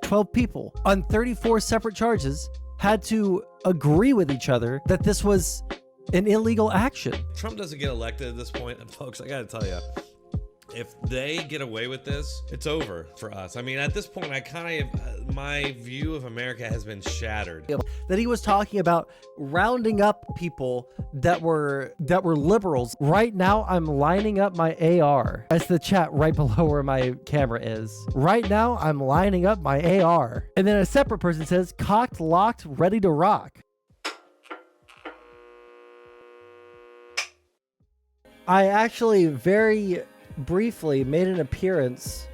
12 people on 34 separate charges had to agree with each other that this was an illegal action. Trump doesn't get elected at this point, and folks, I gotta tell you, if they get away with this, it's over for us. I mean, at this point, I kind of, my view of America has been shattered. That he was talking about rounding up people that were liberals. Right now, I'm lining up my AR. That's the chat right below where my camera is. Right now, I'm lining up my AR. And then a separate person says, cocked, locked, ready to rock. I actually very briefly made an appearance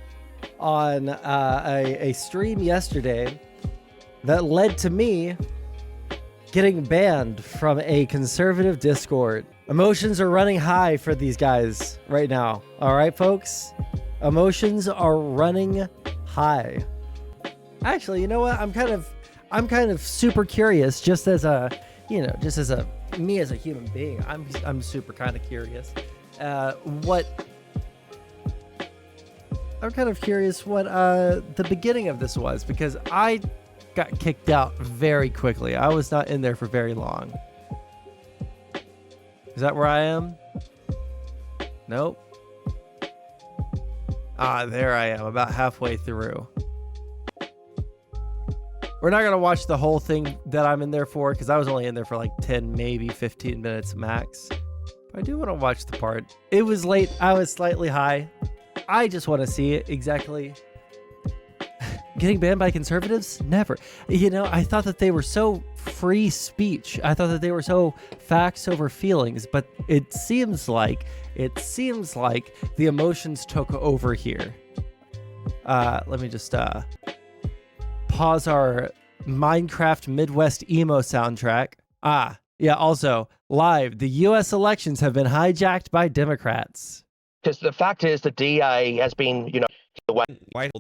on a stream yesterday that led to me getting banned from a conservative Discord. Emotions are running high for these guys right now. All right, folks? Emotions are running high. Actually, you know what? I'm kind of super curious, just as a, just as a me as a human being. I'm super kind of curious. I'm kind of curious what the beginning of this was, because I got kicked out very quickly. I was not in there for very long. Is that where I am? Nope. Ah, there I am, about halfway through. We're not going to watch the whole thing that I'm in there for, because I was only in there for like 10, maybe 15 minutes max. But I do want to watch the part. It was late. I was slightly high. I just want to see it exactly. Getting banned by conservatives? Never. I thought that they were so free speech. I thought that they were so facts over feelings, but it seems like the emotions took over here. Let me just pause our Minecraft Midwest emo soundtrack. Yeah, also, live, the U.S. elections have been hijacked by Democrats. Because the fact is, the DA has been, the way. Right.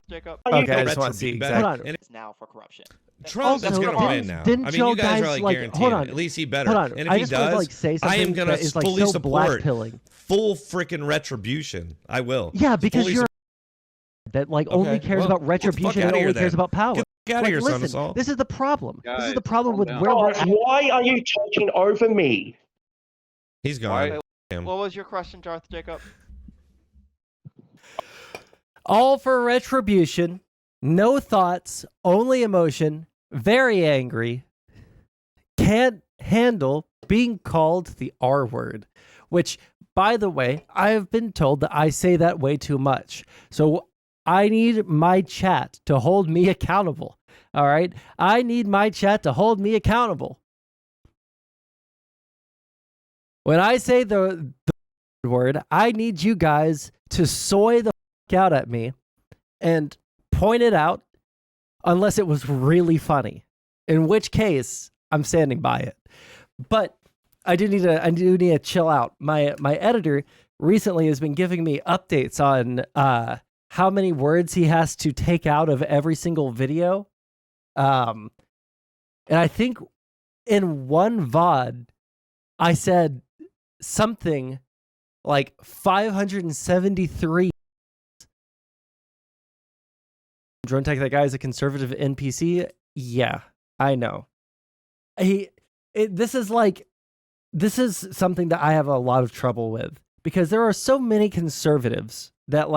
Jacob. Okay, I just want to see exactly. Hold on. It's now for corruption. Trump is going to win now. I mean, you guys are like guaranteed. At least he better. Hold on. And if he does, I am going to fully support full freaking retribution. I will. Yeah, because you're that only cares about retribution and only cares about power. Get out of here, Sondsol. This is the problem. Guys, this is the problem with down. where we're at. Why are you talking over me? He's gone. What was your question, Darth Jacob? All for retribution, no thoughts, only emotion, very angry, can't handle being called the R word, which, by the way, I have been told that I say that way too much. So I need my chat to hold me accountable. All right? I need my chat to hold me accountable. When I say the word, I need you guys to soy the out at me and point it out unless it was really funny, in which case I'm standing by it. But I do need to chill out. My editor recently has been giving me updates on how many words he has to take out of every single video. And I think in one VOD I said something like 573. Drone Tech, that guy is a conservative NPC. Yeah, I know. This is something that I have a lot of trouble with, because there are so many conservatives that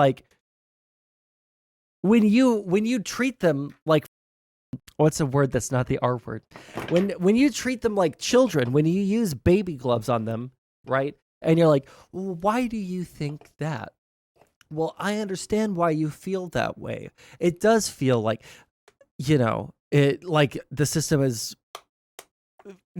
when you treat them like, what's a word that's not the R word? When you treat them like children, when you use baby gloves on them, right? And you're like, well, why do you think that? Well, I understand why you feel that way. It does feel like, like the system is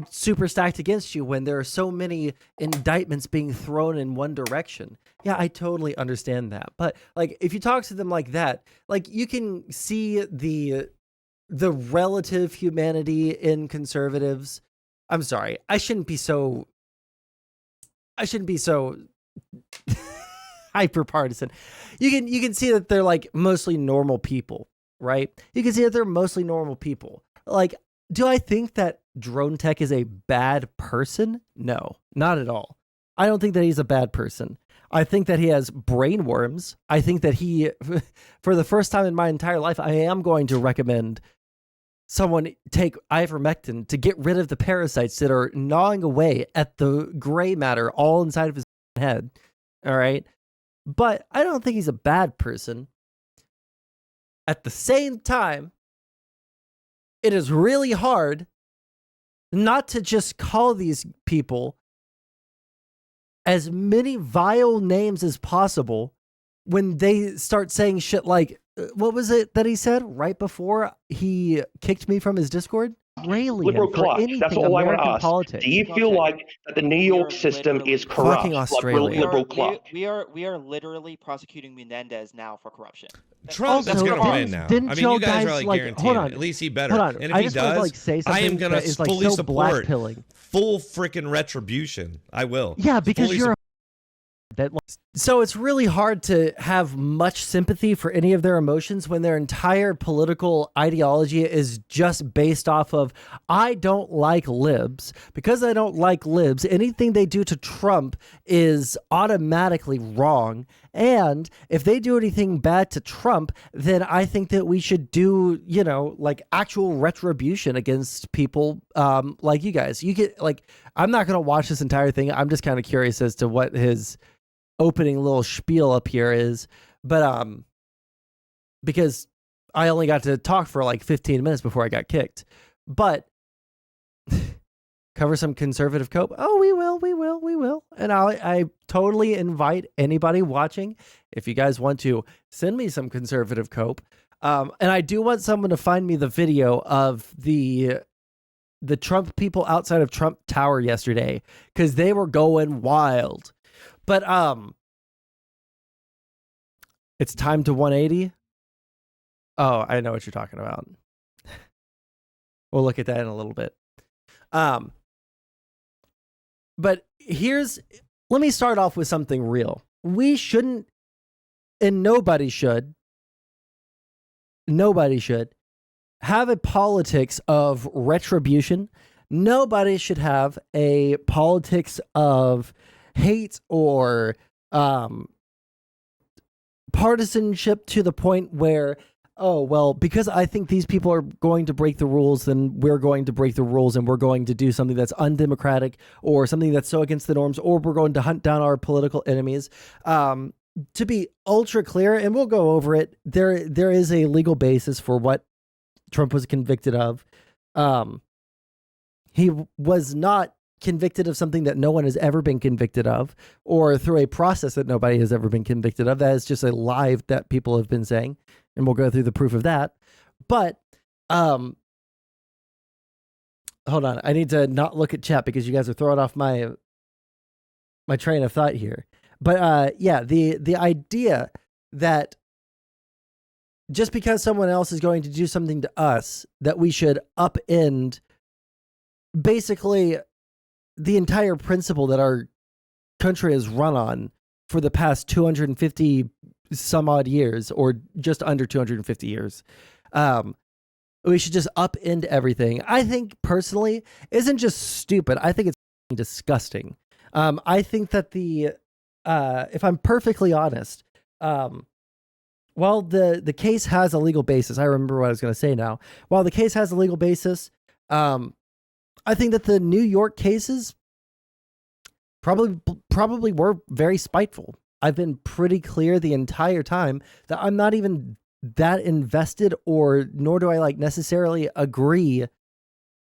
super stacked against you when there are so many indictments being thrown in one direction. Yeah, I totally understand that. But if you talk to them like that, you can see the relative humanity in conservatives. I'm sorry. I shouldn't be so hyper partisan. You can see that they're mostly normal people, right? You can see that they're mostly normal people. Do I think that Drone Tech is a bad person? No, not at all. I don't think that he's a bad person. I think that he has brain worms. I think that he, for the first time in my entire life, I am going to recommend someone take ivermectin to get rid of the parasites that are gnawing away at the gray matter all inside of his head. All right. But I don't think he's a bad person. At the same time, it is really hard not to just call these people as many vile names as possible when they start saying shit like, what was it that he said right before he kicked me from his Discord? Railing Liberal him for clutch. anything That's all I want American to ask. politics. Do you feel like that the New York We are system literally is corrupt? Fucking Like Australia. liberal clutch. We are literally prosecuting Menendez now for corruption. Trump is Also, going to didn't- win now. didn't I mean, Joe you guys are guys, like like, guaranteeing hold it. on. At least he better. Hold on. And if I he just wanted does, to, like, say I something am going that to is, like, fully so support blackpilling. full freaking retribution. I will. Yeah, because Fully you're that. So it's really hard to have much sympathy for any of their emotions when their entire political ideology is just based off of, I don't like libs. Because I don't like libs, anything they do to Trump is automatically wrong. And if they do anything bad to Trump, then I think that we should do, you know, like actual retribution against people like you guys. You get like, I'm not going to watch this entire thing. I'm just kind of curious as to what his opening little spiel up here is, but because I only got to talk for like 15 minutes before I got kicked. But cover some conservative cope. Oh, we will. And I totally invite anybody watching, if you guys want to, send me some conservative cope. And I do want someone to find me the video of the Trump people outside of Trump Tower yesterday, because they were going wild. But it's time to 180. Oh, I know what you're talking about. We'll look at that in a little bit. But let me start off with something real. We shouldn't, and nobody should have a politics of retribution. Nobody should have a politics of hate or partisanship to the point where, oh, well, because I think these people are going to break the rules, then we're going to break the rules and we're going to do something that's undemocratic or something that's so against the norms, or we're going to hunt down our political enemies. To be ultra clear, and we'll go over it, there is a legal basis for what Trump was convicted of. He was not convicted of something that no one has ever been convicted of, or through a process that nobody has ever been convicted of. That is just a lie that people have been saying, and we'll go through the proof of that. But hold on, I need to not look at chat because you guys are throwing off my train of thought here. But yeah, the idea that just because someone else is going to do something to us, that we should upend basically the entire principle that our country has run on for the past 250 some odd years, or just under 250 years. We should just upend everything. I think personally isn't just stupid. I think it's disgusting. I think that if I'm perfectly honest, while the case has a legal basis, I remember what I was going to say now. While the case has a legal basis, I think that the New York cases probably were very spiteful. I've been pretty clear the entire time that I'm not even that invested, or nor do I like necessarily agree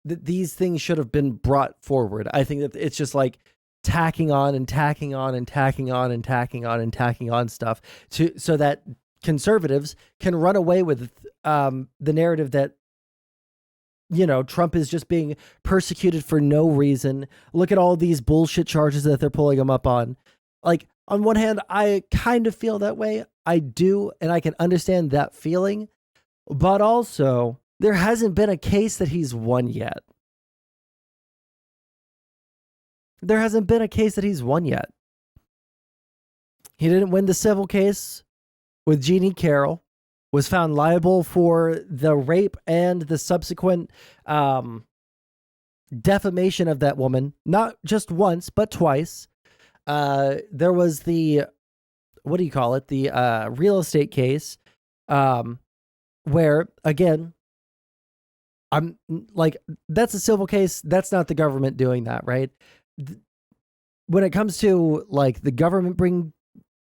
that these things should have been brought forward. I think that it's just like tacking on and tacking on and tacking on and tacking on and tacking on stuff so that conservatives can run away with the narrative that, you know, Trump is just being persecuted for no reason. Look at all these bullshit charges that they're pulling him up on. Like, on one hand, I kind of feel that way. I do, and I can understand that feeling. But also, there hasn't been a case that he's won yet. There hasn't been a case that he's won yet. He didn't win the civil case with Jeannie Carroll, was found liable for the rape and the subsequent defamation of that woman, not just once, but twice. There was the, what do you call it? The real estate case, where again, I'm like, that's a civil case. That's not the government doing that, right? When it comes to like the government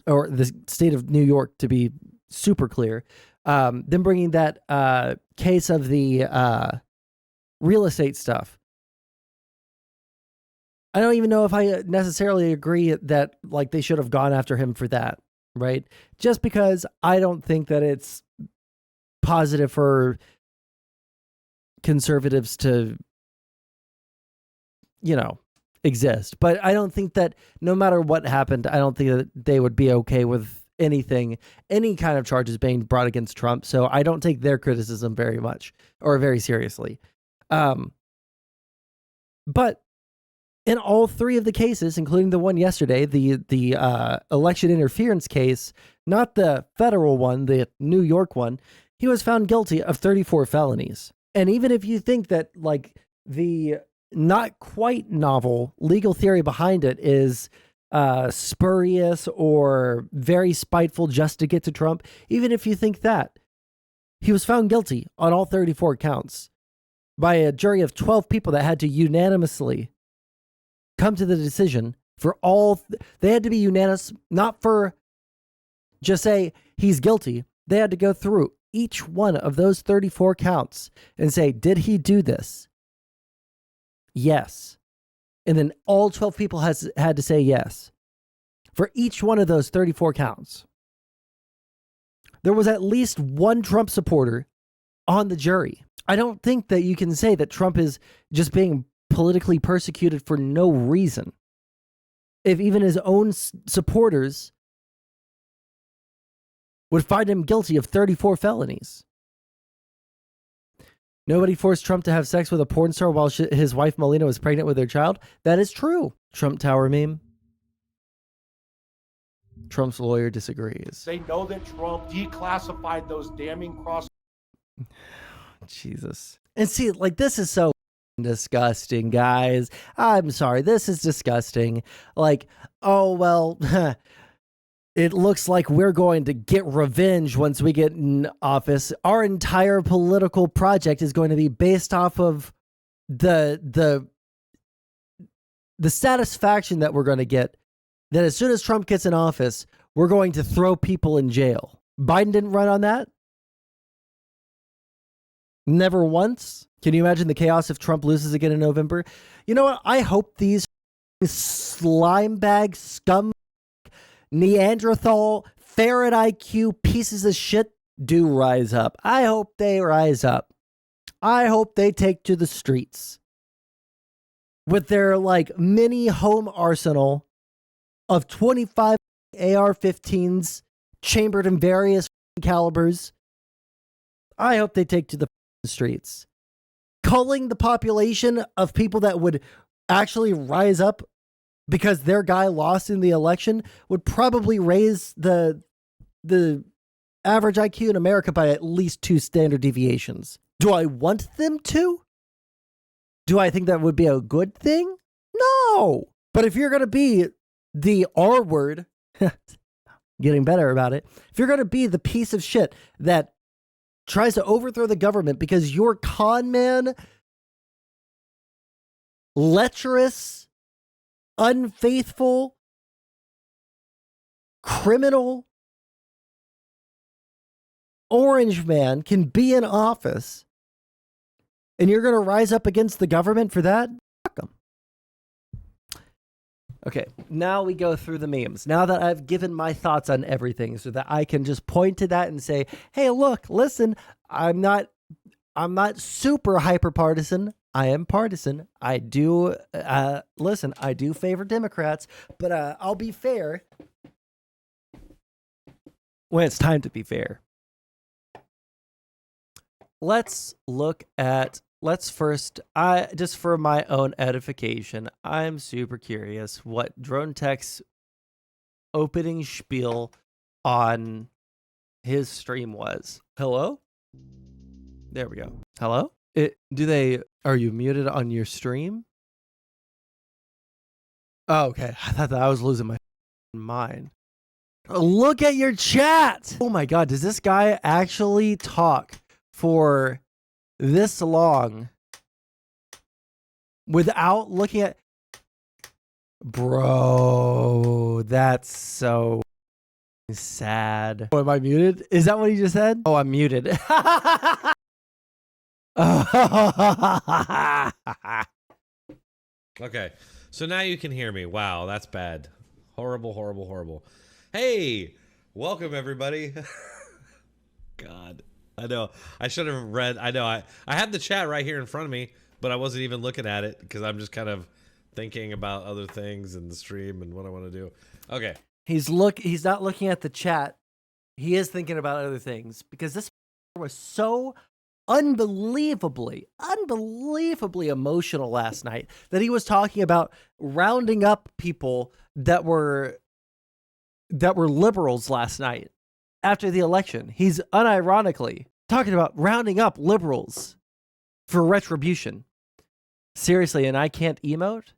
or the state of New York, to be super clear, them bringing that case of the real estate stuff. I don't even know if I necessarily agree that like they should have gone after him for that, right? Just because I don't think that it's positive for conservatives to, exist. But I don't think that no matter what happened, I don't think that they would be okay with any kind of charges being brought against Trump. So I don't take their criticism very much or very seriously. But in all three of the cases, including the one yesterday, the election interference case, not the federal one, the New York one, he was found guilty of 34 felonies. And even if you think that like the not quite novel legal theory behind it is spurious or very spiteful just to get to Trump, even if you think that, he was found guilty on all 34 counts by a jury of 12 people that had to unanimously come to the decision for all. They had to be unanimous, not for just say he's guilty. They had to go through each one of those 34 counts and say, did he do this? Yes. And then all 12 people had to say yes for each one of those 34 counts. There was at least one Trump supporter on the jury. I don't think that you can say that Trump is just being politically persecuted for no reason. If even his own supporters would find him guilty of 34 felonies. Nobody forced Trump to have sex with a porn star while his wife Melania was pregnant with their child. That is true. Trump Tower meme. Trump's lawyer disagrees. They know that Trump declassified those damning cross. Jesus. And see, like, this is so disgusting, guys. I'm sorry. This is disgusting. Like, oh, well, it looks like we're going to get revenge once we get in office. Our entire political project is going to be based off of the satisfaction that we're going to get that as soon as Trump gets in office, we're going to throw people in jail. Biden didn't run on that. Never once. Can you imagine the chaos if Trump loses again in November? You know what? I hope these slime bag scum Neanderthal, ferret IQ pieces of shit do rise up. I hope they rise up. I hope they take to the streets with their like mini home arsenal of 25 AR-15s chambered in various calibers. I hope they take to the streets. Culling the population of people that would actually rise up because their guy lost in the election would probably raise the average IQ in America by at least 2 standard deviations. Do I want them to? Do I think that would be a good thing? No. But if you're going to be the R word, getting better about it, if you're going to be the piece of shit that tries to overthrow the government because your con man, lecherous, unfaithful, criminal, orange man can be in office and you're going to rise up against the government for that? Fuck them. Okay, now we go through the memes. Now that I've given my thoughts on everything so that I can just point to that and say, hey, look, listen, I'm not super hyper partisan. I am partisan. I do, listen, I do favor Democrats, but I'll be fair when it's time to be fair. Let's first, just for my own edification, I'm super curious what Drone Tech's opening spiel on his stream was. Hello? There we go. Hello? Are you muted on your stream? Oh, okay. I thought that I was losing my mind. Look at your chat. Oh my God. Does this guy actually talk for this long without looking at... Bro, that's so sad. Oh, am I muted? Is that what he just said? Oh, I'm muted. Okay, so now you can hear me. Wow, that's bad. Horrible, horrible, horrible. Hey, welcome everybody. God, I know. I should have read. I know. I had the chat right here in front of me, but I wasn't even looking at it because I'm just kind of thinking about other things in the stream and what I want to do. Okay. He's not looking at the chat. He is thinking about other things because this was so unbelievably emotional last night that he was talking about rounding up people that were liberals last night after the election. He's unironically talking about rounding up liberals for retribution. Seriously, and I can't emote?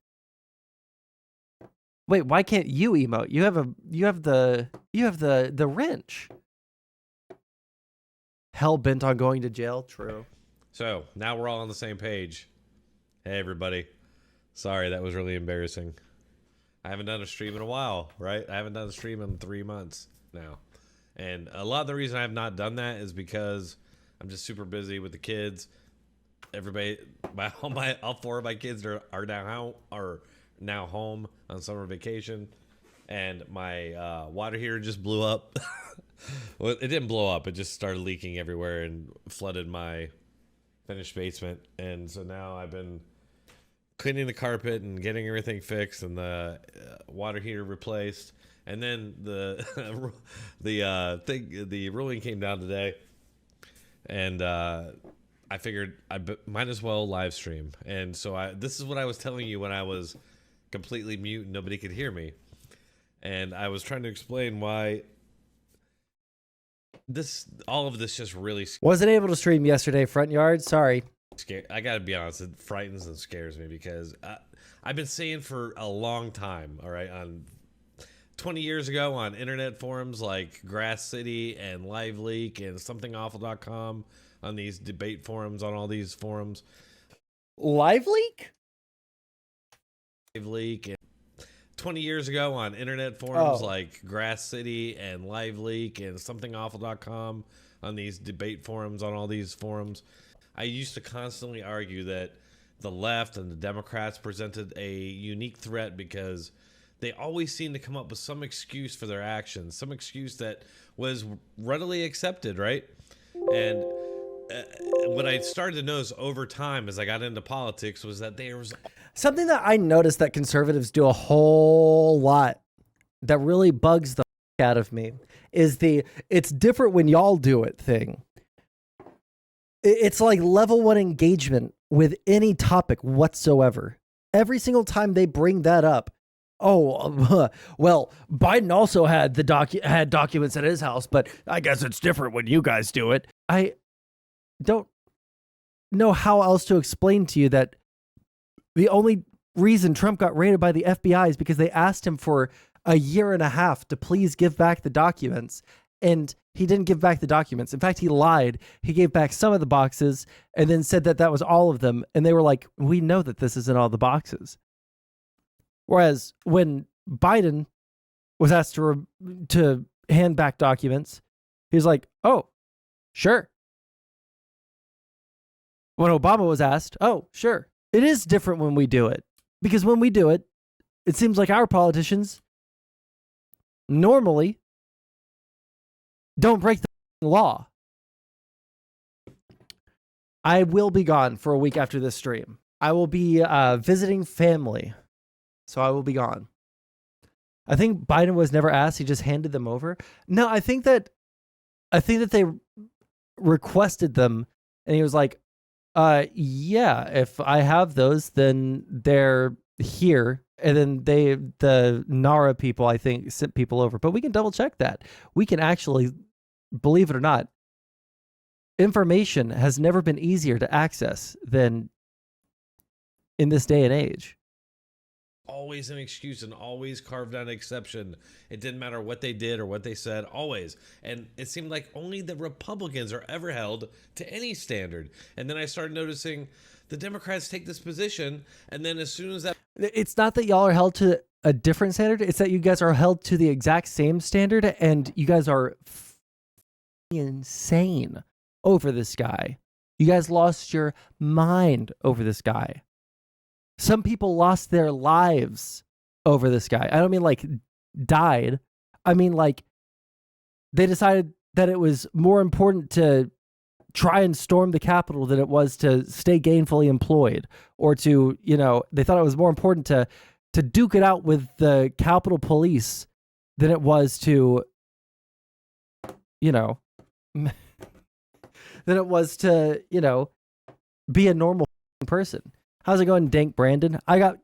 Wait, why can't you emote? You have the wrench. Hell bent on going to jail. True. So now we're all on the same page. Hey everybody. Sorry, that was really embarrassing. I haven't done a stream in a while, right? I haven't done a stream in 3 months now. And a lot of the reason I have not done that is because I'm just super busy with the kids. Everybody, all 4 of my kids are now home on summer vacation, and my water heater just blew up. Well, it didn't blow up. It just started leaking everywhere and flooded my finished basement. And so now I've been cleaning the carpet and getting everything fixed and the water heater replaced. And then the ruling came down today, and I figured I might as well live stream. And so this is what I was telling you when I was completely mute and nobody could hear me. And I was trying to explain why all of this just really wasn't able to stream yesterday, front yard. Sorry. I gotta be honest, it frightens and scares me because I've been saying for a long time, all right, on 20 years ago on internet forums like Grass City and Live Leak and somethingawful.com, on these debate forums, on all these forums. Live Leak? Live Leak. And 20 years ago on internet forums like Grass City and Live Leak and somethingawful.com, on these debate forums, on all these forums, I used to constantly argue that the left and the Democrats presented a unique threat because they always seemed to come up with some excuse for their actions, some excuse that was readily accepted, right? And what I started to notice over time as I got into politics was that there was something that I noticed that conservatives do a whole lot that really bugs the out of me is it's different when y'all do it thing. It's like level 1 engagement with any topic whatsoever. Every single time they bring that up, oh, well, Biden also had had documents at his house, but I guess it's different when you guys do it. I don't know how else to explain to you that the only reason Trump got raided by the FBI is because they asked him for a year and a half to please give back the documents, and he didn't give back the documents. In fact, he lied. He gave back some of the boxes and then said that that was all of them, and they were like, we know that this isn't all the boxes. Whereas when Biden was asked to hand back documents, he was like, oh, sure. When Obama was asked, oh, sure. It is different when we do it. Because when we do it, it seems like our politicians normally don't break the law. I will be gone for a week after this stream. I will be visiting family. So I will be gone. I think Biden was never asked. He just handed them over. No, I think that they requested them, and he was like, yeah, if I have those, then they're here. And then the NARA people, I think, sent people over. But we can double check that. We can actually, believe it or not, information has never been easier to access than in this day and age. always an excuse and always carved out an exception. It didn't matter what they did or what they said, always. And it seemed like only the Republicans are ever held to any standard. And then I started noticing the Democrats take this position, and then as soon as that... It's not that y'all are held to a different standard. It's that you guys are held to the exact same standard, and you guys are insane over this guy. You guys lost your mind over this guy. Some people lost their lives over this guy. I don't mean like died. I mean like they decided that it was more important to try and storm the Capitol than it was to stay gainfully employed, or to, you know, they thought it was more important to duke it out with the Capitol Police than it was to, you know, than it was to, you know, be a normal person. How's it going, Dank Brandon? I got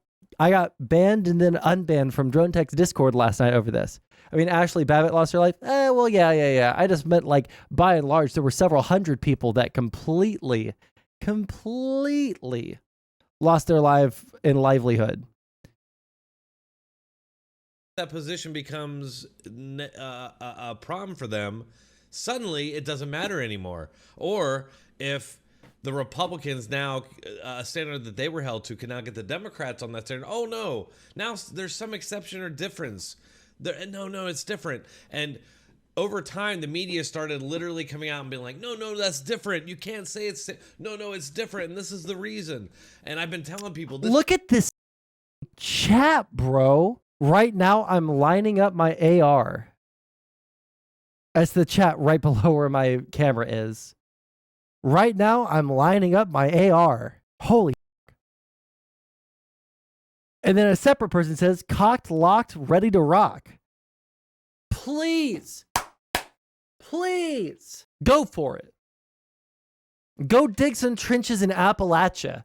banned and then unbanned from Drone Tech's Discord last night over this. I mean, Ashley Babbitt lost her life. Well, yeah. I just meant, like, by and large, there were several hundred people that completely lost their life and livelihood. That position becomes a problem for them, suddenly it doesn't matter anymore. Or if the Republicans now, a standard that they were held to, can now get the Democrats on that standard. Oh, no. Now there's some exception or difference. No, it's different. And over time, the media started literally coming out and being like, no, that's different. You can't say it's... No, it's different, and this is the reason. And I've been telling people... Look at this chat, bro. Right now, I'm lining up my AR. That's the chat right below where my camera is. Right now, I'm lining up my AR. Holy. And then a separate person says, cocked, locked, ready to rock. Please. Go for it. Go dig some trenches in Appalachia.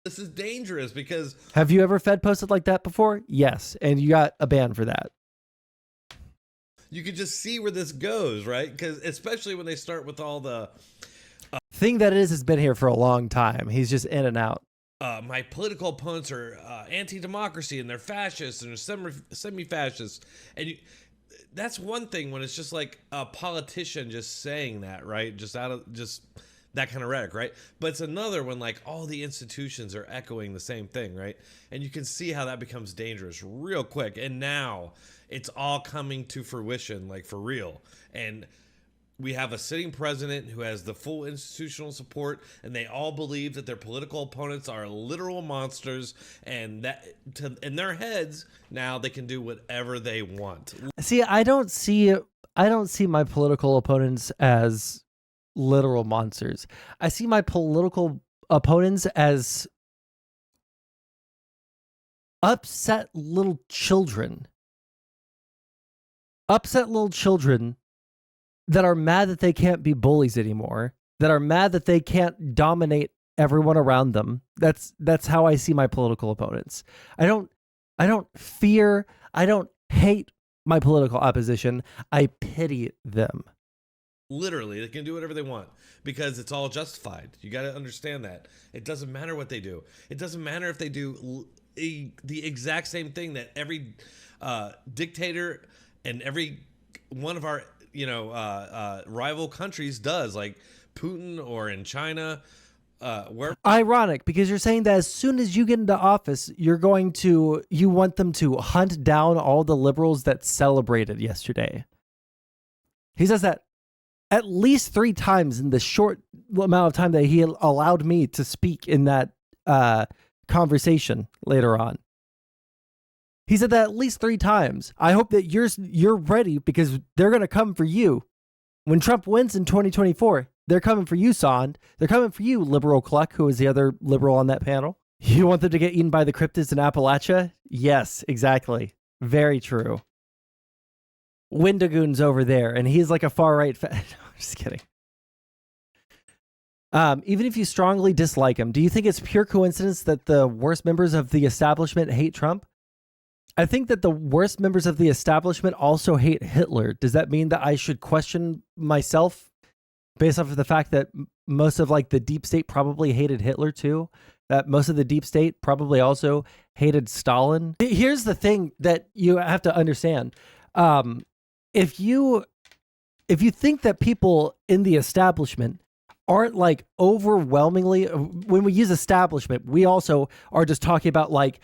This is dangerous because... Have you ever Fed posted like that before? Yes. And you got a ban for that. You could just see where this goes, right? Because especially when they start with all the... Thing that is has been here for a long time. He's just in and out. My political opponents are anti-democracy and they're fascists and they're semi-fascists. And that's one thing when it's just like a politician just saying that, right? Just out of just that kind of rhetoric, right? But it's another when like all the institutions are echoing the same thing, right? And you can see how that becomes dangerous real quick. And now it's all coming to fruition, like for real. And we have a sitting president who has the full institutional support, and they all believe that their political opponents are literal monsters, and that in their heads now they can do whatever they want. See, I don't see my political opponents as literal monsters. I see my political opponents as upset little children. Upset little children that are mad that they can't be bullies anymore, that are mad that they can't dominate everyone around them. That's how I see my political opponents. I don't fear, I don't hate my political opposition. I pity them. Literally, they can do whatever they want because it's all justified. You got to understand that. It doesn't matter what they do. It doesn't matter if they do the exact same thing that every dictator and every one of our rival countries does, like Putin or in China. Where ironic, because you're saying that as soon as you get into office, you want them to hunt down all the liberals that celebrated yesterday. He says that at least 3 times in the short amount of time that he allowed me to speak in that conversation later on. He said that at least 3 times. I hope that you're ready, because they're going to come for you. When Trump wins in 2024, they're coming for you, Sond. They're coming for you, Liberal Cluck, who is the other liberal on that panel. You want them to get eaten by the cryptids in Appalachia? Yes, exactly. Very true. Wendigoon's over there, and he's like a far-right... No, I'm just kidding. Even if you strongly dislike him, do you think it's pure coincidence that the worst members of the establishment hate Trump? I think that the worst members of the establishment also hate Hitler. Does that mean that I should question myself based off of the fact that most of like the deep state probably hated Hitler too? that most of the deep state probably also hated Stalin. Here's the thing that you have to understand. If you think that people in the establishment aren't like overwhelmingly, when we use establishment, we also are just talking about like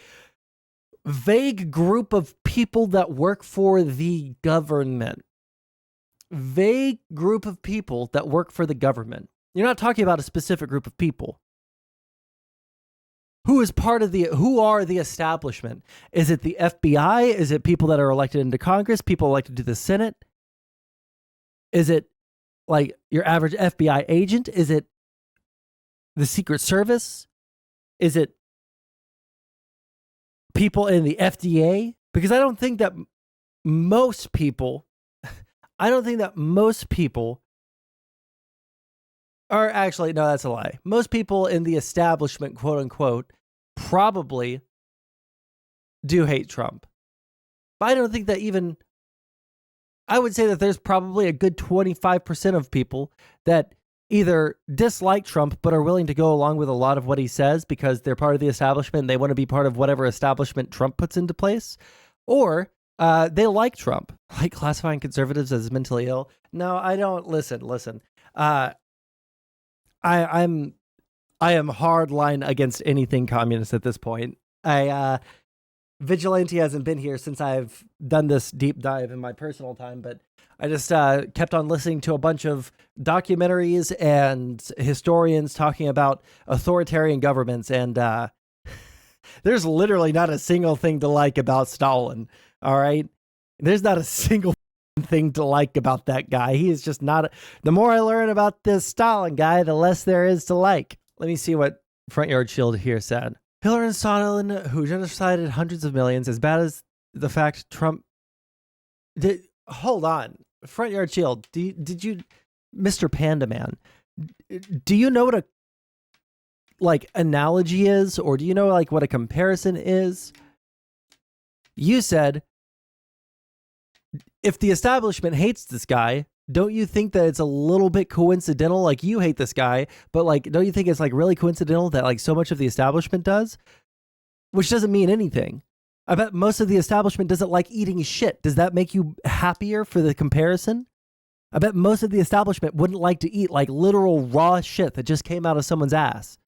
vague group of people that work for the government. Vague group of people that work for the government. You're not talking about a specific group of people. Who are the establishment? Is it the FBI? Is it people that are elected into Congress? People elected to the Senate? Is it like your average FBI agent? Is it the Secret Service? Is it people in the FDA? Because I don't think that most people are actually, no, that's a lie. Most people in the establishment, quote unquote, probably do hate Trump. But I don't think that even, I would say that there's probably a good 25% of people that either dislike Trump but are willing to go along with a lot of what he says because they're part of the establishment and they want to be part of whatever establishment Trump puts into place, or they like Trump. Like classifying conservatives as mentally ill. No, I don't. Listen. I am hardline against anything communist at this point. Vigilante hasn't been here since I've done this deep dive in my personal time, but I just kept on listening to a bunch of documentaries and historians talking about authoritarian governments, and there's literally not a single thing to like about Stalin. All right, there's not a single thing to like about that guy. He is just not. The more I learn about this Stalin guy, the less there is to like. Let me see what Front Yard Shield here said. Hitler and Stalin, who genocided hundreds of millions, as bad as the fact Trump did. Hold on, Front Yard Shield. Did you, Mr. Panda Man? Do you know what a like analogy is, or do you know like what a comparison is? You said, if the establishment hates this guy, don't you think that it's a little bit coincidental? Like, you hate this guy, but like, don't you think it's like really coincidental that like so much of the establishment does? Which doesn't mean anything. I bet most of the establishment doesn't like eating shit. Does that make you happier for the comparison? I bet most of the establishment wouldn't like to eat like literal raw shit that just came out of someone's ass.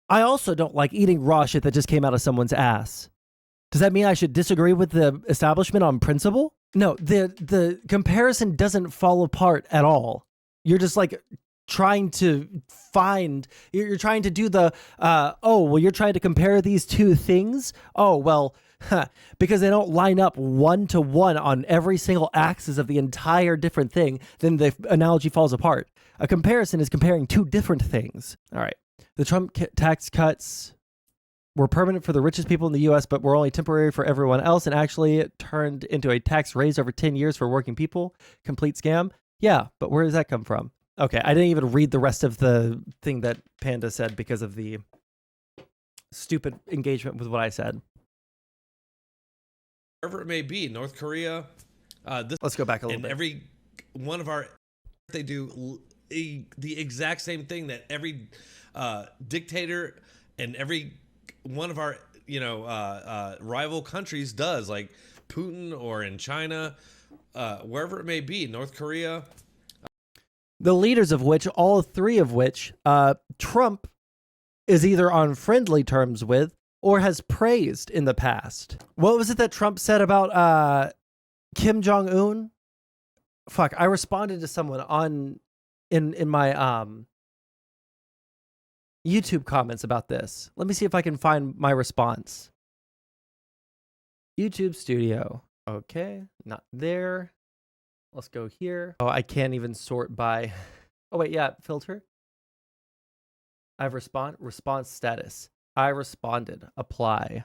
I also don't like eating raw shit that just came out of someone's ass. Does that mean I should disagree with the establishment on principle? No, the comparison doesn't fall apart at all. You're just like trying to find, you're trying to do the, you're trying to compare these two things? Oh, well, because they don't line up one to one on every single axis of the entire different thing, then the analogy falls apart. A comparison is comparing two different things. All right. The Trump tax cuts were permanent for the richest people in the U.S., but were only temporary for everyone else, and actually turned into a tax raise over 10 years for working people. Complete scam. Yeah, but where does that come from? Okay, I didn't even read the rest of the thing that Panda said because of the stupid engagement with what I said. Wherever it may be, North Korea. Let's go back a little bit. Every one of our, they do the exact same thing that every dictator and every one of our rival countries does, like Putin or in China, wherever it may be, North Korea. The leaders of which, all three of which, Trump is either on friendly terms with or has praised in the past. What was it that Trump said about Kim Jong-un? Fuck, I responded to someone on in my YouTube comments about this. Let me see if I can find my response. YouTube Studio. Okay, not there. Let's go here. Oh, I can't even sort by. Oh wait, yeah, filter. I have response status. I responded. Apply.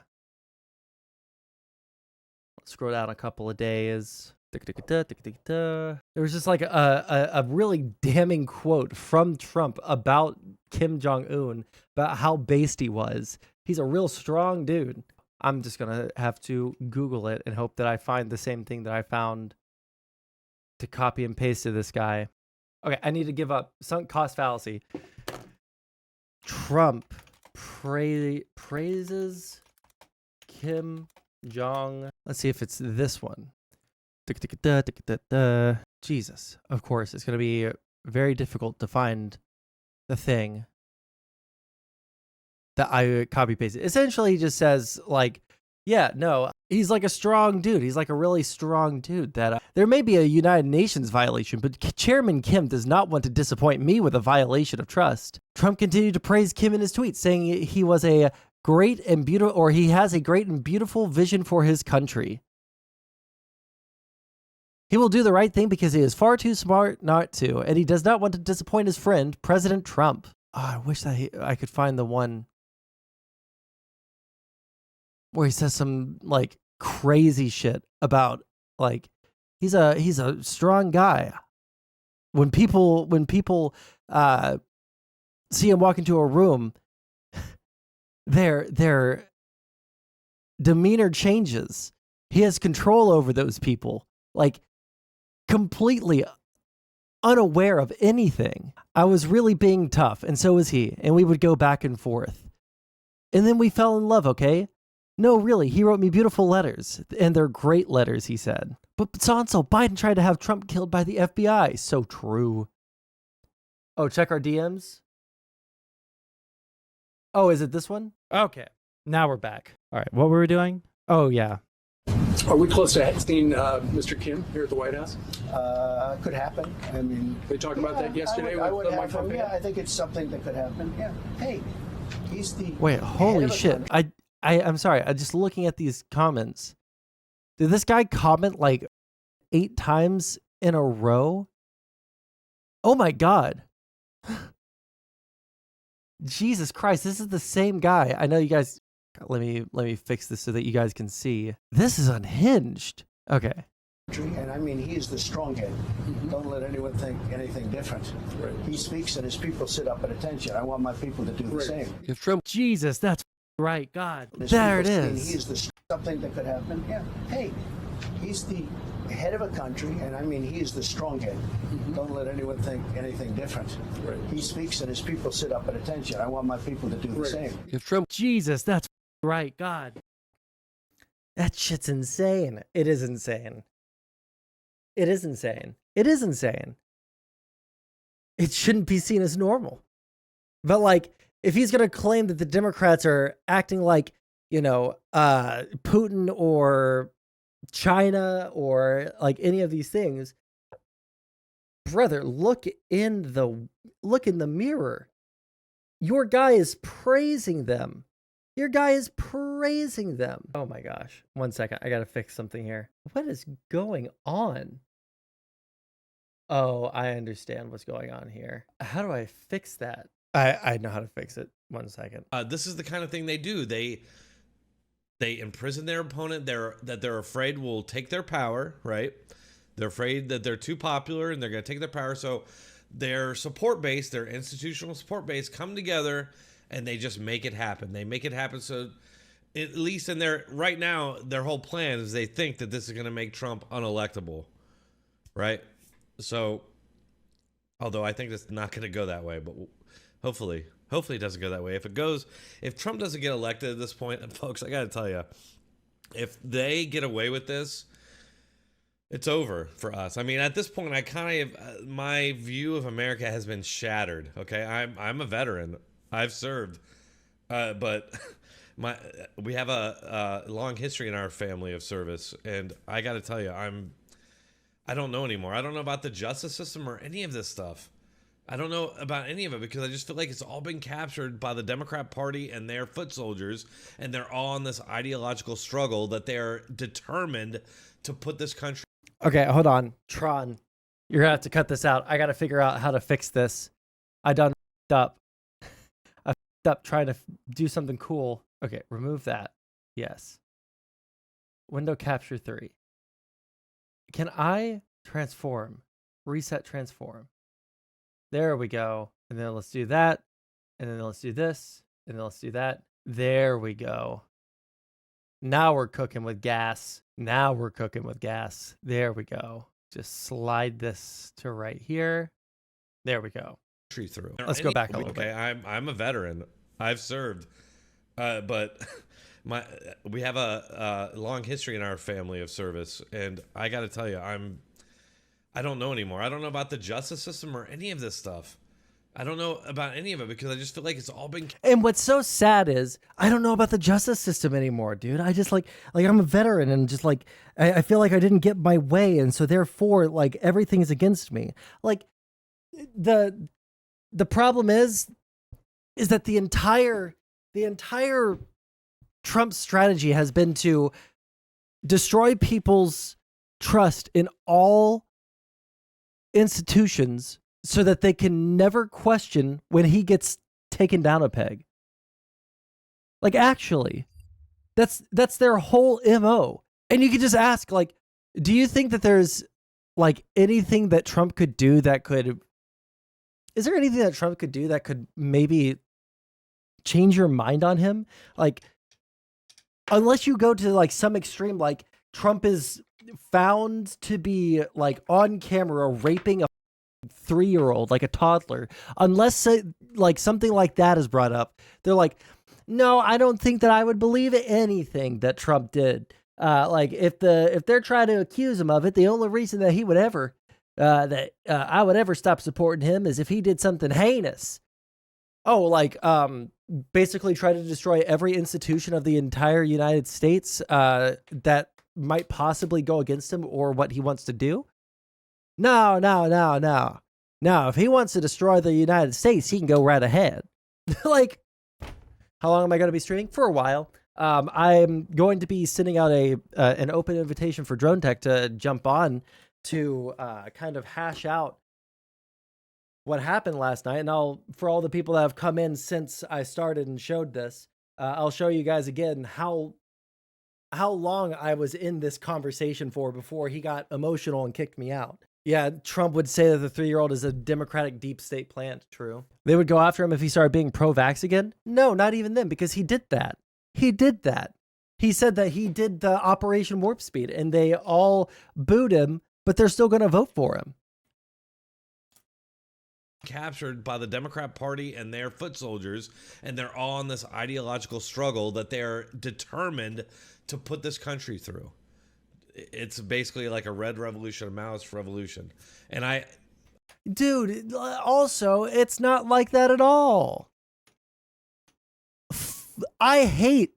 Let's scroll down a couple of days. There was just like a really damning quote from Trump about Kim Jong-un, about how based he was. He's a real strong dude. I'm just going to have to Google it and hope that I find the same thing that I found to copy and paste to this guy. Okay, I need to give up. Sunk cost fallacy. Trump praises Kim Jong. Let's see if it's this one. Jesus. Of course, it's going to be very difficult to find the thing that I copy pasted. Essentially, he just says, like, yeah, no, he's like a strong dude. He's like a really strong dude. That there may be a United Nations violation, but Chairman Kim does not want to disappoint me with a violation of trust. Trump continued to praise Kim in his tweets, saying he was a great and beautiful, or he has a great and beautiful vision for his country. He will do the right thing because he is far too smart not to, and he does not want to disappoint his friend, President Trump. Oh, I wish that I could find the one where he says some like crazy shit about like he's a strong guy. When people see him walk into a room, their demeanor changes. He has control over those people, like completely unaware of anything. I was really being tough, and so was he, and we would go back and forth. And then we fell in love, okay? No, really, he wrote me beautiful letters, and they're great letters, he said. But Sondsol, Biden tried to have Trump killed by the FBI. So true. Oh, check our DMs. Oh, is it this one? Okay, now we're back. All right, what were we doing? Oh, yeah. Are we close to seeing Mr. Kim here at the White House? Could happen. I mean, They talked about that yesterday I would with have Mike him. Pompeo? Yeah, I think it's something that could happen. Yeah. Hey, he's the Wait, holy head of a shit. country. I'm sorry. I'm just looking at these comments. Did this guy comment like 8 times in a row? Oh my God. Jesus Christ, this is the same guy. I know you guys, let me fix this so that you guys can see. This is unhinged. Okay. And I mean, he is the strong head. Don't let anyone think anything different. Right. He speaks and his people sit up at attention. I want my people to do the Right. same. If Trump Jesus, that's right. God. His There it people see is. He is the something that could happen. Yeah. Hey, he's the head of a country, and I mean, he is the strong head. Don't let anyone think anything different. Right. He speaks and his people sit up at attention. I want my people to do the Right. same. if Trump Jesus, that's right. God. That shit's insane. It is insane. It is insane. It is insane. It shouldn't be seen as normal. But like, if he's going to claim that the Democrats are acting like, you know, Putin or China or like any of these things, brother, look in the mirror. Your guy is praising them. Your guy is praising them. Oh my gosh. 1 second. I got to fix something here. What is going on? Oh, I understand what's going on here. How do I fix that? I know how to fix it. 1 second. This is the kind of thing they do. They imprison their opponent. They're afraid will take their power, right? They're afraid that they're too popular and they're going to take their power. So their support base, their institutional support base, come together and they just make it happen. They make it happen. So at least in right now, their whole plan is they think that this is going to make Trump unelectable, right? So, although I think it's not going to go that way, but hopefully it doesn't go that way. If Trump doesn't get elected at this point, and folks, I got to tell you, if they get away with this, it's over for us. I mean, at this point, I kind of my view of America has been shattered. Okay, I'm a veteran. I've served, but we have a long history in our family of service, and I got to tell you, I don't know anymore. I don't know about the justice system or any of this stuff. I don't know about any of it because I just feel like it's all been captured by the Democrat Party and their foot soldiers, and they're all in this ideological struggle that they're determined to put this country. Okay, hold on. Tron, you're going to have to cut this out. I got to figure out how to fix this. I done f***ed up. I f***ed up trying to do something cool. Okay, remove that. Yes. Window capture 3. Can I transform? Reset transform. There we go. And then let's do that. And then let's do this. And then let's do that. There we go. Now we're cooking with gas. Now we're cooking with gas. There we go. Just slide this to right here. There we go. country through. Let's go back a little bit. I'm a veteran. I've served, but we have a long history in our family of service, and I got to tell you, I don't know anymore. I don't know about the justice system or any of this stuff. I don't know about any of it because I just feel like it's all been. And what's so sad is I don't know about the justice system anymore, dude. I just like I'm a veteran and just like I feel like I didn't get my way, and so therefore like everything is against me. Like the problem is that the entire Trump strategy has been to destroy people's trust in all institutions so that they can never question when he gets taken down a peg. Like, actually, that's their whole MO. And you could just ask, like, do you think that there's like anything that Trump could do that could, is there anything that Trump could do that could maybe change your mind on him? Like, unless you go to like some extreme, like Trump is found to be like on camera raping a 3-year-old, like a toddler, unless like something like that is brought up, they're like, no, I don't think that I would believe anything that Trump did. Like if they're trying to accuse him of it, the only reason that he would ever I would ever stop supporting him is if he did something heinous. Oh, like basically try to destroy every institution of the entire United States that might possibly go against him or what he wants to do. No. If he wants to destroy the United States, he can go right ahead. Like, how long am I going to be streaming? For a while. I'm going to be sending out an open invitation for Drone Tech to jump on to kind of hash out what happened last night. And for all the people that have come in since I started and showed this, I'll show you guys again how long I was in this conversation for before he got emotional and kicked me out. Yeah, Trump would say that the 3-year-old is a Democratic deep state plant. True. They would go after him if he started being pro-vax again? No, not even then, because he did that. He did that. He said that he did the Operation Warp Speed, and they all booed him, but they're still going to vote for him. Captured by the Democrat Party and their foot soldiers, and they're all in this ideological struggle that they're determined to put this country through. It's basically like a red revolution, a Maoist revolution. And dude, also, it's not like that at all. I hate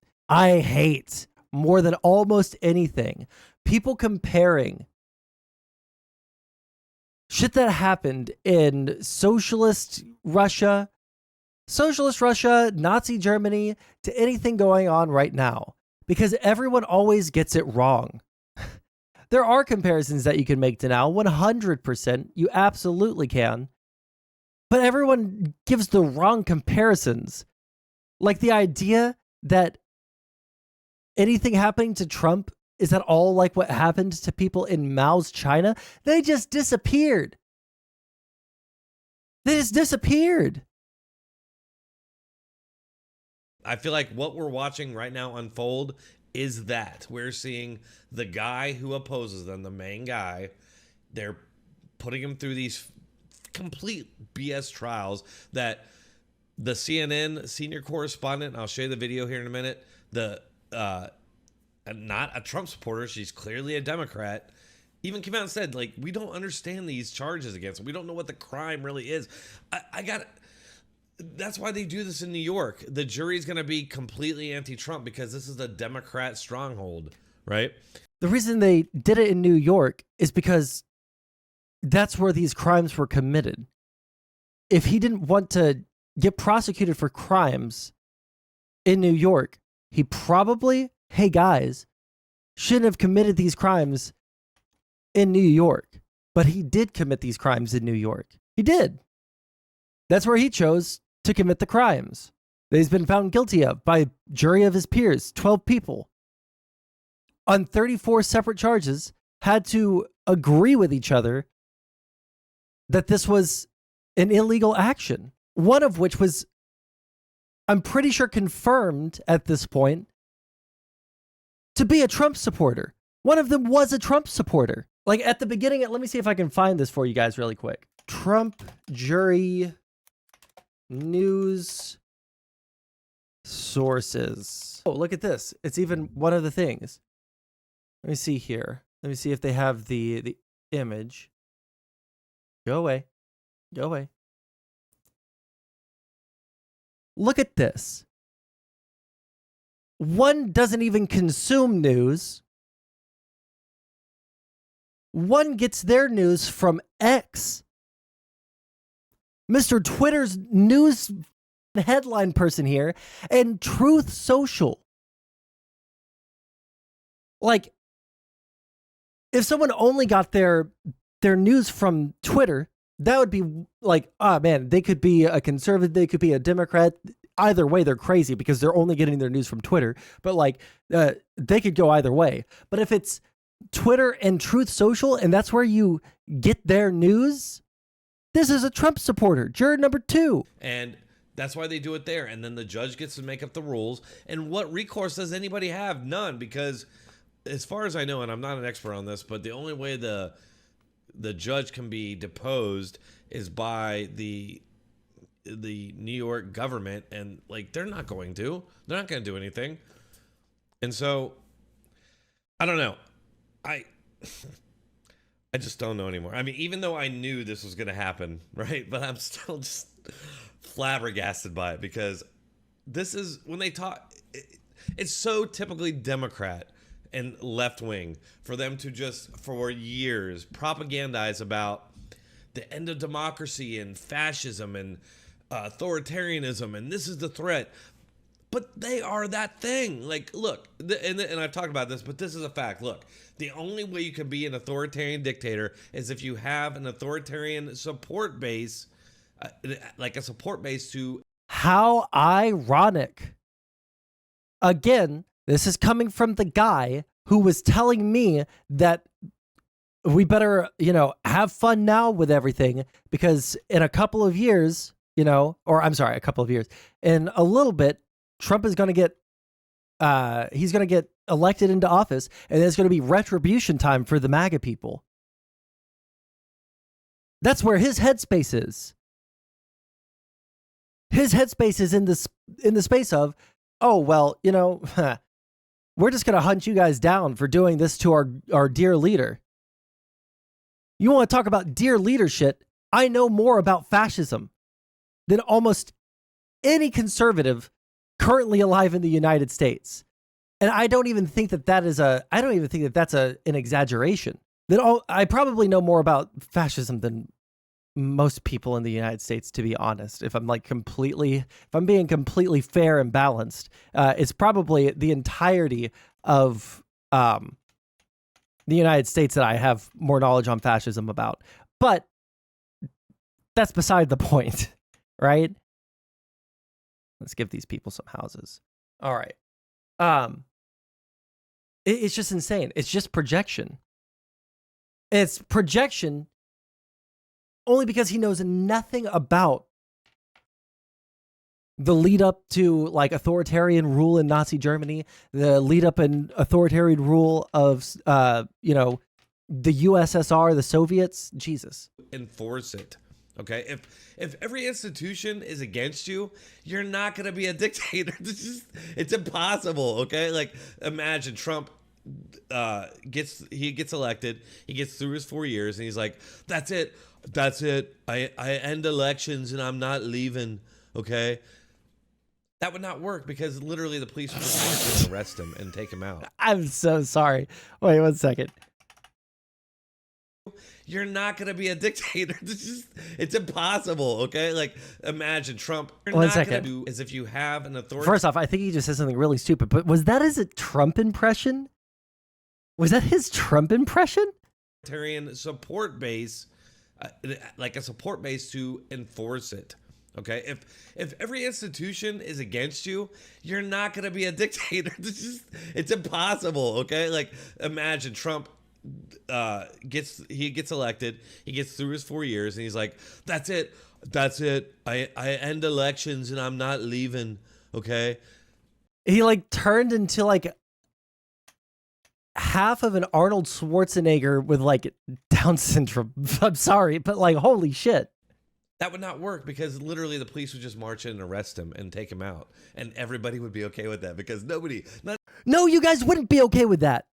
more than almost anything people comparing shit that happened in socialist Russia, Nazi Germany, to anything going on right now, because everyone always gets it wrong. There are comparisons that you can make to now, 100%. You absolutely can. But everyone gives the wrong comparisons. Like the idea that anything happening to Trump is at all like what happened to people in Mao's China. They just disappeared. They just disappeared. I feel like what we're watching right now unfold is that we're seeing the guy who opposes them, the main guy, they're putting him through these complete BS trials that the CNN senior correspondent, I'll show you the video here in a minute, not a Trump supporter, she's clearly a Democrat, even came out and said, like, we don't understand these charges against him. We don't know what the crime really is. That's why they do this in New York. The jury's going to be completely anti-Trump because this is a Democrat stronghold, right? The reason they did it in New York is because that's where these crimes were committed. If he didn't want to get prosecuted for crimes in New York, he probably, hey guys, shouldn't have committed these crimes in New York. But he did commit these crimes in New York. He did. That's where he chose to commit the crimes that he's been found guilty of by jury of his peers, 12 people, on 34 separate charges, had to agree with each other that this was an illegal action. One of which was, I'm pretty sure, confirmed at this point to be a Trump supporter. One of them was a Trump supporter. Like at the beginning, let me see if I can find this for you guys really quick. Trump jury News sources. Oh, look at this. It's even one of the things. Let me see here. Let me see if they have the image. Go away. Go away. Look at this. One doesn't even consume news. One gets their news from X. Mr. Twitter's news headline person here, and Truth Social. Like, if someone only got their news from Twitter, that would be like, oh man, they could be a conservative, they could be a Democrat. Either way, they're crazy because they're only getting their news from Twitter. But like, they could go either way. But if it's Twitter and Truth Social, and that's where you get their news, this is a Trump supporter. Juror number 2. And that's why they do it there. And then the judge gets to make up the rules. And what recourse does anybody have? None, because as far as I know, and I'm not an expert on this, but the only way the judge can be deposed is by the New York government, and like they're not going to do anything. And so I don't know. I just don't know anymore. I mean, even though I knew this was going to happen, right? But I'm still just flabbergasted by it, because this is when they talk, it's so typically Democrat and left wing for them to just for years propagandize about the end of democracy and fascism and authoritarianism, and this is the threat. But they are that thing. Like, look, and I've talked about this, but this is a fact. Look, the only way you can be an authoritarian dictator is if you have an authoritarian support base, like a support base to... How ironic. Again, this is coming from the guy who was telling me that we better, have fun now with everything, because in a couple of years, or I'm sorry, a couple of years, in a little bit, Trump is going to get, he's going to get elected into office, and there's going to be retribution time for the MAGA people. That's where his headspace is. His headspace is in the space of, oh, well, we're just going to hunt you guys down for doing this to our dear leader. You want to talk about dear leader shit? I know more about fascism than almost any conservative currently alive in the United States. And I don't even think that that's an exaggeration. I probably know more about fascism than most people in the United States, to be honest. If I'm being completely fair and balanced, it's probably the entirety of the United States that I have more knowledge on fascism about. But that's beside the point, right? Let's give these people some houses. All right. It's just insane. It's just projection. It's projection only because he knows nothing about the lead up to like authoritarian rule in Nazi Germany, the lead up in authoritarian rule of, the USSR, the Soviets. Jesus. Enforce it. Okay, if every institution is against you, you're not gonna be a dictator. It's impossible. Okay, like imagine Trump gets elected, he gets through his 4 years, and he's like, that's it. I end elections and I'm not leaving. Okay, that would not work, because literally the police would just arrest him and take him out. I'm so sorry. Wait 1 second. You're not going to be a dictator. It's impossible, okay? Like, imagine Trump. You're 1 not second. going to do as if you have an authority. First off, I think he just said something really stupid, but was that his Trump impression? Was that his Trump impression? Authoritarian support base, like a support base to enforce it, okay? If every institution is against you, you're not going to be a dictator. It's impossible, okay? Like, imagine Trump gets elected, he gets through his 4 years, and he's like, that's it. I end elections and I'm not leaving. Okay. He like turned into like half of an Arnold Schwarzenegger with like Down syndrome. I'm sorry, but like, holy shit. That would not work because literally the police would just march in and arrest him and take him out. And everybody would be okay with that because No, you guys wouldn't be okay with that.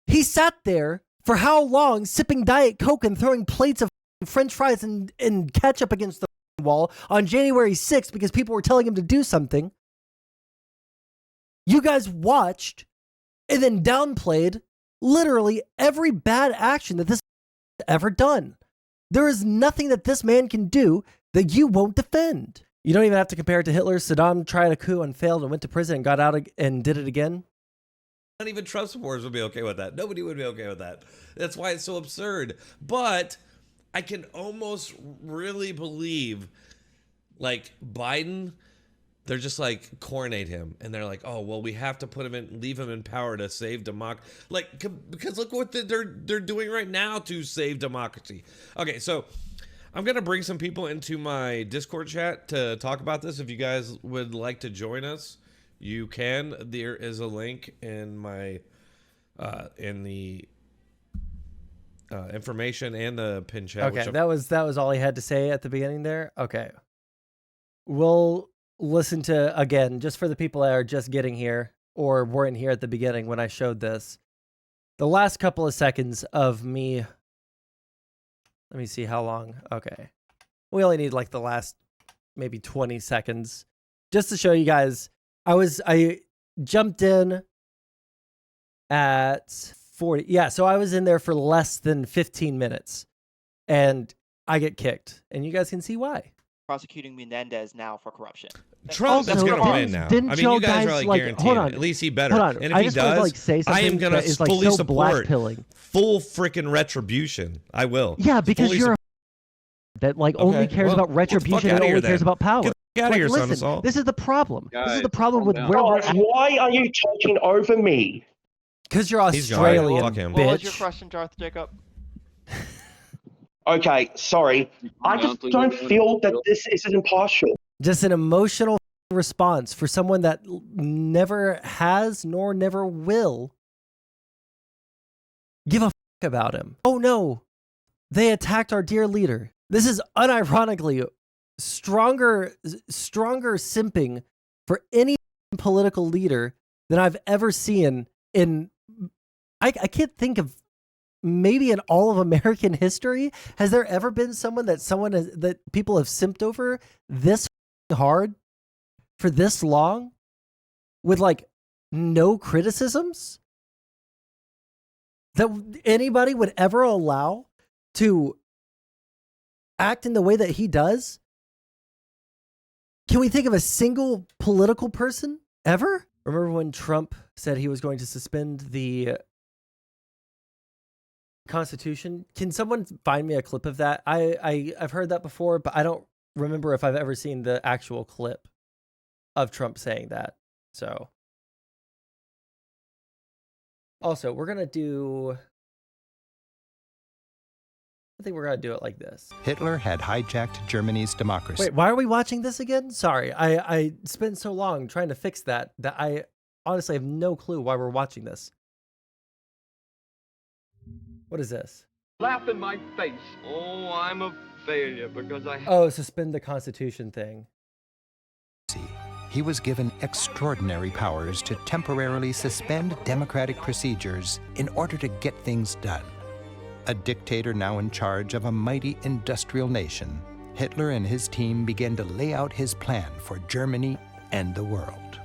He sat there for how long sipping Diet Coke and throwing plates of French fries and ketchup against the wall on January 6th because people were telling him to do something. You guys watched and then downplayed literally every bad action that this ever done. There is nothing that this man can do that you won't defend. You don't even have to compare it to Hitler. Saddam tried a coup and failed and went to prison and got out and did it again. Not even Trump supporters would be okay with that. Nobody would be okay with that. That's why it's so absurd. But I can almost really believe, like, Biden, they're just like, coronate him. And they're like, oh, well, we have to put him in, leave him in power to save democracy. Like, because look what they're doing right now to save democracy. Okay, so I'm going to bring some people into my Discord chat to talk about this. If you guys would like to join us, you can. There is a link in my, in the information and the pin chat. Okay, that was all he had to say at the beginning there. Okay. We'll listen to, again, just for the people that are just getting here or weren't here at the beginning when I showed this, the last couple of seconds of me. Let me see how long. Okay. We only need like the last maybe 20 seconds just to show you guys. I jumped in at 40. Yeah, so I was in there for less than 15 minutes and I get kicked. And you guys can see why. Prosecuting Menendez now for corruption. Trump is going to win now. I mean, you guys are like guaranteeing it. At least he better. Hold on. And if he does, say I am going to like fully so support blackpilling. Full freaking retribution. I will. Yeah, because you're that like only cares about retribution and only cares about power. Get out of here, listen, Sondsol. this is the problem. Guys, this is the problem with calm where we're God, why are you talking over me? because you're He's gone. Australian, Fuck him. What was your bitch. question, Darth Jacob? Okay, sorry. I just don't feel that this is impartial. Just an emotional response for someone that never has nor never will give a about him. Oh no, they attacked our dear leader. This is unironically stronger simping for any political leader than I've ever seen in. I can't think of. Maybe in all of American history, has there ever been someone that people have simped over this hard for this long with like no criticisms that anybody would ever allow to act in the way that he does? Can we think of a single political person ever? Remember when Trump said he was going to suspend the Constitution? Can someone find me a clip of that? I've heard that before, but I don't remember if I've ever seen the actual clip of Trump saying that. So also, I think we're gonna do it like this. Hitler had hijacked Germany's democracy. Wait, why are we watching this again? Sorry, I spent so long trying to fix that I honestly have no clue why we're watching this. What is this? Laugh in my face. Oh, I'm a failure because I... Oh, suspend the Constitution thing. He was given extraordinary powers to temporarily suspend democratic procedures in order to get things done. A dictator now in charge of a mighty industrial nation, Hitler and his team began to lay out his plan for Germany and the world.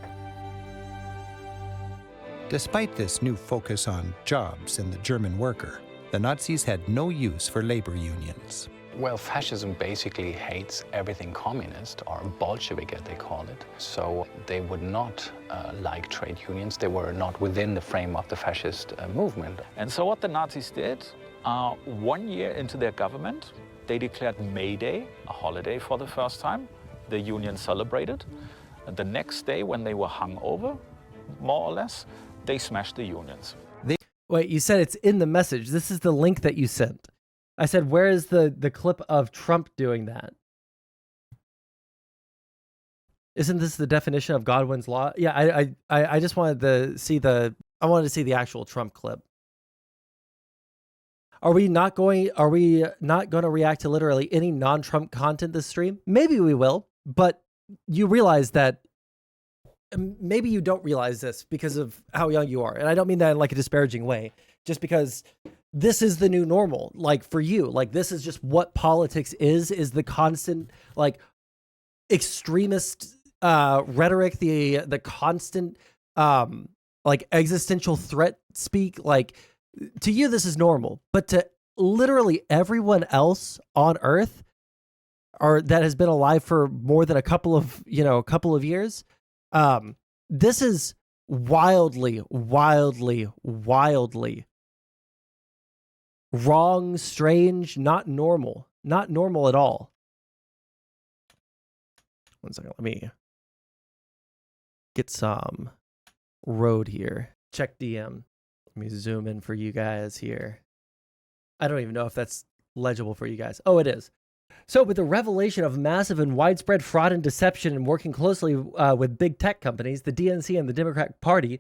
Despite this new focus on jobs and the German worker, the Nazis had no use for labor unions. Well, fascism basically hates everything communist, or Bolshevik as they call it. So they would not like trade unions. They were not within the frame of the fascist movement. And so what the Nazis did, 1 year into their government, they declared May Day a holiday for the first time. The union celebrated. And the next day, when they were hung over, more or less, they smashed the unions. Wait, you said it's in the message. This is the link that you sent. I said, where is the clip of Trump doing that? Isn't this the definition of Godwin's law? Yeah, I just wanted to see the actual Trump clip. Are we not going to react to literally any non-Trump content this stream? Maybe we will, but you realize that maybe you don't realize this because of how young you are. And I don't mean that in like a disparaging way, just because this is the new normal. Like for you, like this is just what politics is the constant like extremist rhetoric, the constant like existential threat speak. Like to you, this is normal, but to literally everyone else on Earth or that has been alive for more than a couple of years, this is wildly wrong, strange, not normal at all. One second, let me get some road here. Check DM. Let me zoom in for you guys here. I don't even know if that's legible for you guys. Oh, it is. So with the revelation of massive and widespread fraud and deception and working closely with big tech companies, the DNC and the Democratic Party,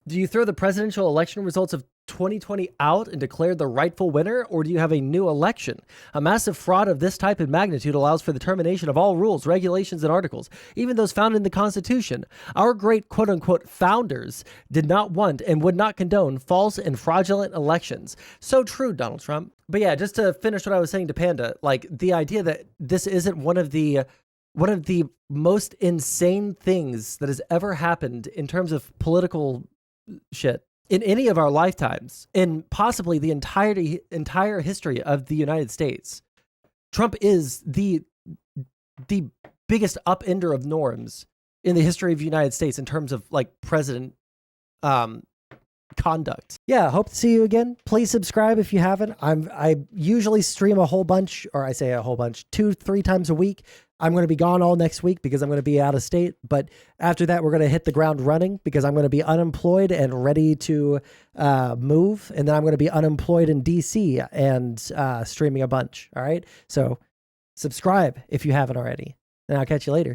do you throw the presidential election results of 2020 out and declare the rightful winner, or do you have a new election? A massive fraud of this type and magnitude allows for the termination of all rules, regulations, and articles, even those found in the Constitution. Our great quote-unquote founders did not want and would not condone false and fraudulent elections. So true, Donald Trump. But yeah, just to finish what I was saying to Panda, like the idea that this isn't one of the most insane things that has ever happened in terms of political shit in any of our lifetimes, in possibly the entire history of the United States. Trump is the biggest upender of norms in the history of the United States in terms of like president conduct. Yeah, hope to see you again. Please subscribe if you haven't. I usually stream a whole bunch, or I say a whole bunch, 2-3 times a week. I'm going to be gone all next week because I'm going to be out of state. But after that, we're going to hit the ground running because I'm going to be unemployed and ready to move. And then I'm going to be unemployed in DC and streaming a bunch. All right. So subscribe if you haven't already. And I'll catch you later.